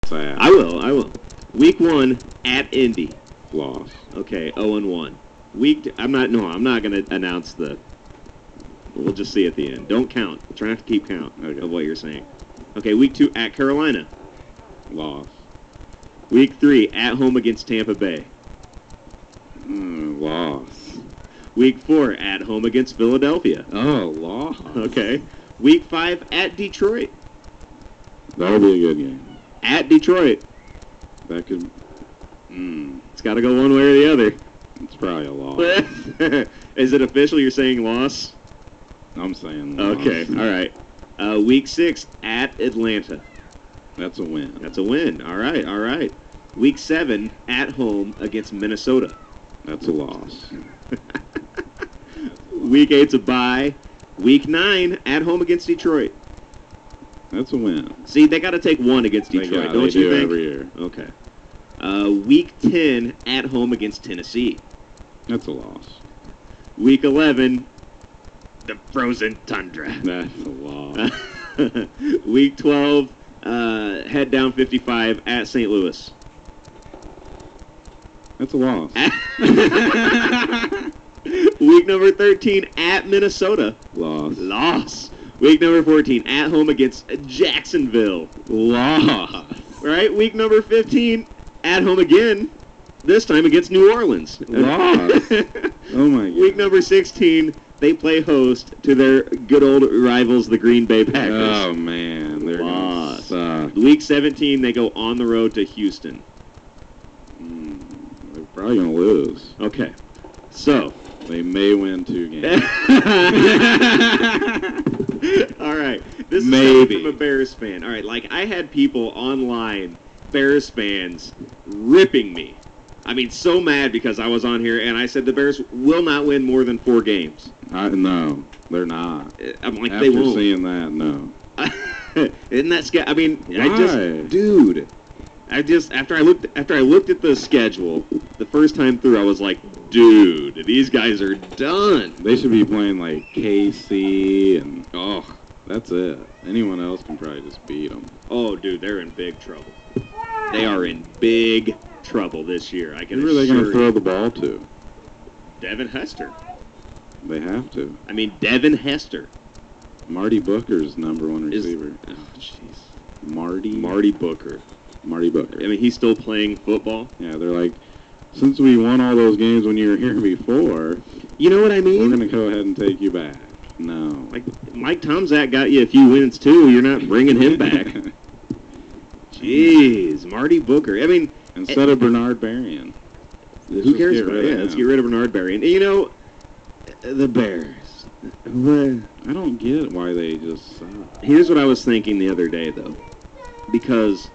sad. I will. Week 1 at Indy. Loss. Okay, 0-1. I'm not going to announce the. We'll just see at the end. Don't count. Try not to keep count of what you're saying. Okay, week 2 at Carolina. Loss. Week 3 at home against Tampa Bay. Loss. Week 4 at home against Philadelphia. Oh, loss. Okay. Week 5 at Detroit. That'll be a good game. At Detroit. That could. It's got to go one way or the other. It's probably a loss. Is it official? You're saying loss? I'm saying loss. Okay, all right. Week 6 at Atlanta. That's a win. That's a win. All right. Week 7 at home against Minnesota. That's a loss. Week 8's a bye. Week 9 at home against Detroit. That's a win. See, they got to take one against Detroit, don't you think? Every year. Okay. Week 10 at home against Tennessee. That's a loss. Week 11, the frozen tundra. That's a loss. Week 12, head down 55 at St. Louis. That's a loss. Week number 13 at Minnesota. Loss. Week number 14 at home against Jacksonville. Loss. Right? Week number 15 at home again. This time against New Orleans. Loss. Oh my God. Week number 16, they play host to their good old rivals, the Green Bay Packers. Oh man, they're gonna suck. Week 17, they go on the road to Houston. They're probably gonna lose. Okay, so they may win 2 games. All right, this is Maybe. coming from a Bears fan. All right, like I had people online, Bears fans, ripping me. I mean, so mad because I was on here and I said the Bears will not win more than 4 games. No, they're not. I'm like, After they won't. seeing that, no. Isn't that scary? I mean, Why? Dude. After I looked at the schedule the first time through, I was like, dude, these guys are done. They should be playing like KC and Oh, that's it. Anyone else can probably just beat them. oh, dude, they're in big trouble. They are in big trouble this year. I can Who are they going to assure throw you. the ball to? Devin Hester. They have to. I mean, Devin Hester Marty Booker's #1 is. receiver. Oh, jeez. Marty Booker. Marty Booker. I mean, he's still playing football. Yeah, they're like, since we won all those games when you were here before, You know what I mean? we're going to go ahead and take you back. No. Like Mike Tomczak got you a few wins too. You're not bringing him back. Jeez, Marty Booker. I mean, Instead of Bernard Berrien. who cares get about rid of it? Let's him. get rid of Bernard Berrien. You know, the Bears. I don't get why they just suck. Here's what I was thinking the other day, though, because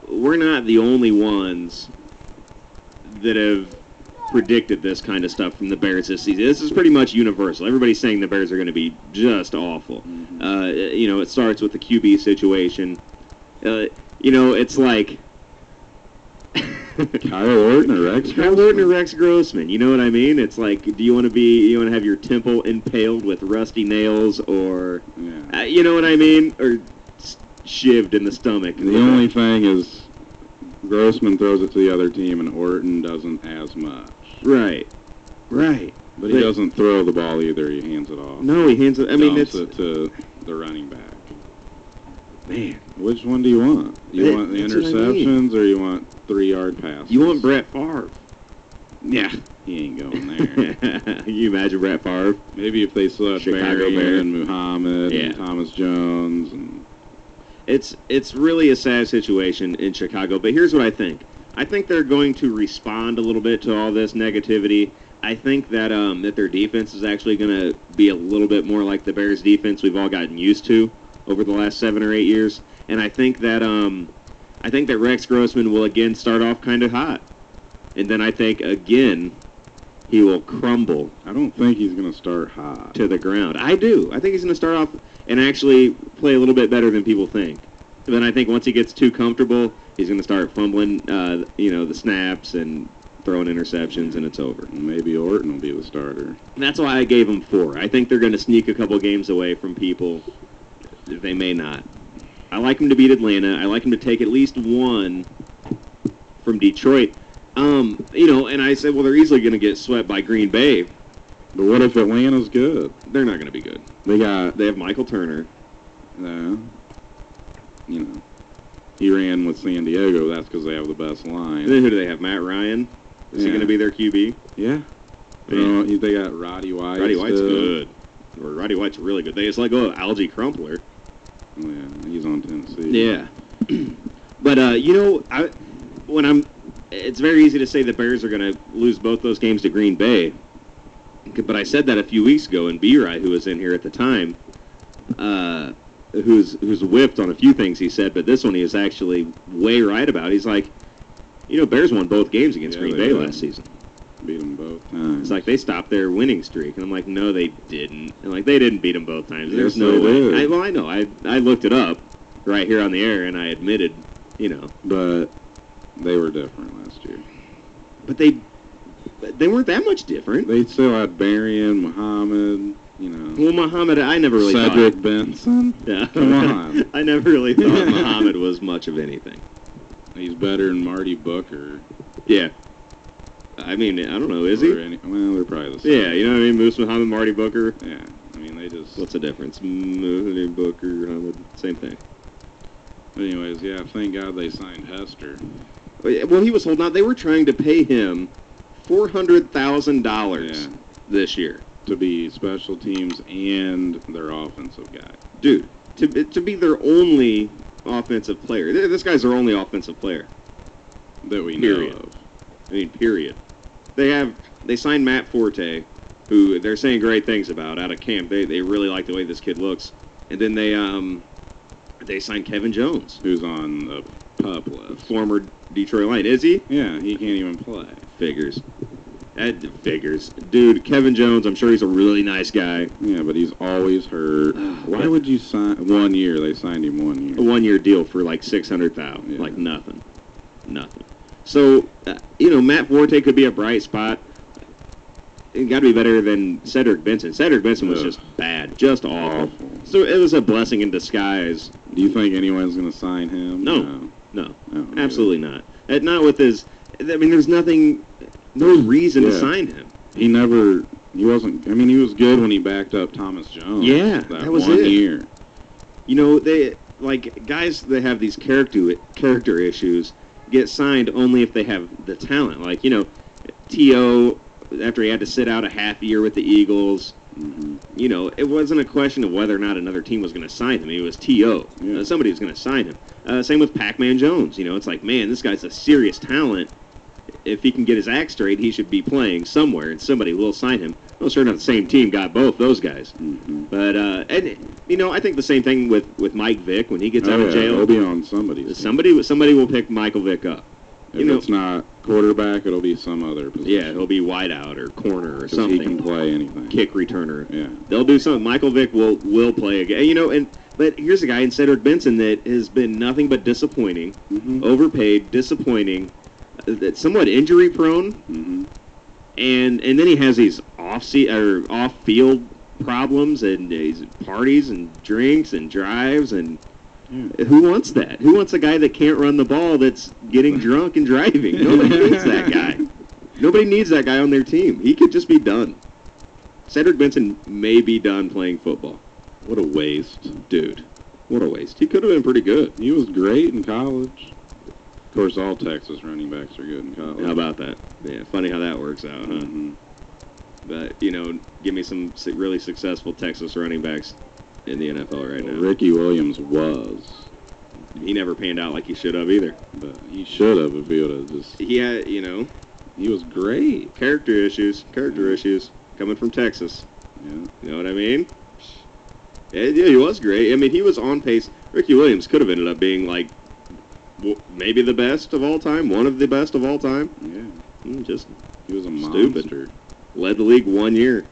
we're not the only ones that have predicted this kind of stuff from the Bears this season. This is pretty much universal. Everybody's saying the Bears are going to be just awful. You know, it starts with the QB situation. You know, it's like Kyle Orton or Rex Kyle Orton or Rex Grossman. You know what I mean? It's like, do you want to have your temple impaled with rusty nails, or Yeah. you know what I mean, or shivved in the stomach? The only thing is Grossman throws it to the other team and Orton doesn't as much. Right. But he doesn't throw the ball either. He hands it off. No, he hands it. I mean, Dumps it's it to the running back. man. Which one do you want? You want the That's what I interceptions or you want 3-yard passes? You want Brett Favre? Yeah, he ain't going there. Can you imagine Brett Favre? Maybe if they still had Chicago Berrien Bear. and Muhammad Yeah. and Thomas Jones and It's really a sad situation in Chicago. But here's what I think. I think they're going to respond a little bit to all this negativity. I think that that their defense is actually going to be a little bit more like the Bears' defense we've all gotten used to over the last 7 or 8 years. And I think that Rex Grossman will again start off kind of hot, and then I think again he will crumble I don't think he's going to start hot. to the ground. I do. I think he's going to start off and actually play a little bit better than people think. And then I think once he gets too comfortable, he's going to start fumbling, the snaps and throwing interceptions, and it's over. Maybe Orton will be the starter. And that's why I gave him 4. I think they're going to sneak a couple games away from people. They may not. I like them to beat Atlanta. I like them to take at least one from Detroit. And I said, well, they're easily going to get swept by Green Bay. But what if Atlanta's good? They're not going to be good. They have Michael Turner. He ran with San Diego. That's because they have the best line. And then who do they have? Matt Ryan? Is he going to be their QB? Yeah. They got Roddy White. Roddy White's good. Or Roddy White's really good. They just let go of Algie Crumpler. Oh, yeah, he's on Tennessee. Yeah. But, it's very easy to say the Bears are going to lose both those games to Green Bay. But I said that a few weeks ago, and B-Rye, who was in here at the time, who's whiffed on a few things he said, but this one he is actually way right about. He's like, Bears won both games against Green Bay last season. Beat them both times. It's like they stopped their winning streak, and I'm like, no, they didn't. And like, they didn't beat them both times. There's Yes, no they way. did. I know. I looked it up right here on the air, and I admitted, But they were different last year. But they weren't that much different. They still had Berrien, Muhammad, Well, Muhammad, I never really Cedric Benson. Yeah. Come on. I never really thought Muhammad was much of anything. He's better than Marty Booker. Yeah. I mean, I don't know, is he? Well, they're probably the same. Yeah, you know what I mean? Moose Muhammad, Marty Booker. Yeah. I mean, they just... What's the difference? Marty Booker, Muhammad, same thing. Anyways, yeah, thank God they signed Hester. Well, he was holding out. They were trying to pay him $400,000 this year. To be special teams and their offensive guy. Dude, to be their only offensive player. This guy's their only offensive player. That we know of. I mean, period. They signed Matt Forte, who they're saying great things about out of camp. They really like the way this kid looks. And then they signed Kevin Jones, who's on the PUP list. Former Detroit Lion. Is he? Yeah, he can't even play. Figures. That figures. Dude, Kevin Jones, I'm sure he's a really nice guy. Yeah, but he's always hurt. Why would you sign 1 year? They signed him 1 year. A 1 year deal for like $600,000. Yeah. Like nothing. So, Matt Forte could be a bright spot. It got to be better than Cedric Benson. Cedric Benson was just bad, just awful. So it was a blessing in disguise. Do you think anyone's going to sign him? No, absolutely not. Not with his. I mean, there's no reason to sign him. He wasn't. I mean, he was good when he backed up Thomas Jones. Yeah, that was 1 year. They guys that have these character issues get signed only if they have the talent. Like T.O. after he had to sit out a half year with the Eagles. Mm-hmm. It wasn't a question of whether or not another team was going to sign him. It was T.O. Yeah. Somebody was going to sign him. Same with Pac-Man Jones. It's like, man, this guy's a serious talent. If he can get his act straight, he should be playing somewhere, and somebody will sign him. Well, sure enough, the same team got both those guys. Mm-hmm. But, I think the same thing with Mike Vick when he gets out of jail. He'll be on somebody's team. Somebody will pick Michael Vick up. If it's not quarterback, it'll be some other position. Yeah, he'll be wideout or corner or something. He can play anything. Kick returner. Yeah. They'll do something. Michael Vick will play again. But here's a guy in Cedric Benson that has been nothing but disappointing, overpaid, disappointing, that's somewhat injury prone, and then he has these off-field problems and these parties and drinks and drives and. Who wants that? Who wants a guy that can't run the ball that's getting drunk and driving? Nobody needs that guy. Nobody needs that guy on their team. He could just be done. Cedric Benson may be done playing football. What a waste. Dude, what a waste. He could have been pretty good. He was great in college. Of course, all Texas running backs are good in college. How about that? Yeah, funny how that works out, huh? Mm-hmm. But, give me some really successful Texas running backs in the NFL right now. Ricky Williams was. He never panned out like he should have either. But he should have if he would have just... He had, He was great. Character issues coming from Texas. Yeah. You know what I mean? Yeah, he was great. I mean, he was on pace. Ricky Williams could have ended up being, maybe the best of all time, one of the best of all time. Yeah. He was a monster. Led the league 1 year.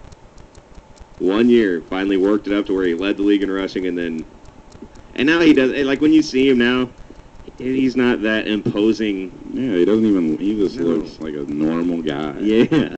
1 year. Finally worked it up to where he led the league in rushing, and now he does. Like when you see him now, he's not that imposing. Yeah, he just looks like a normal guy. Yeah.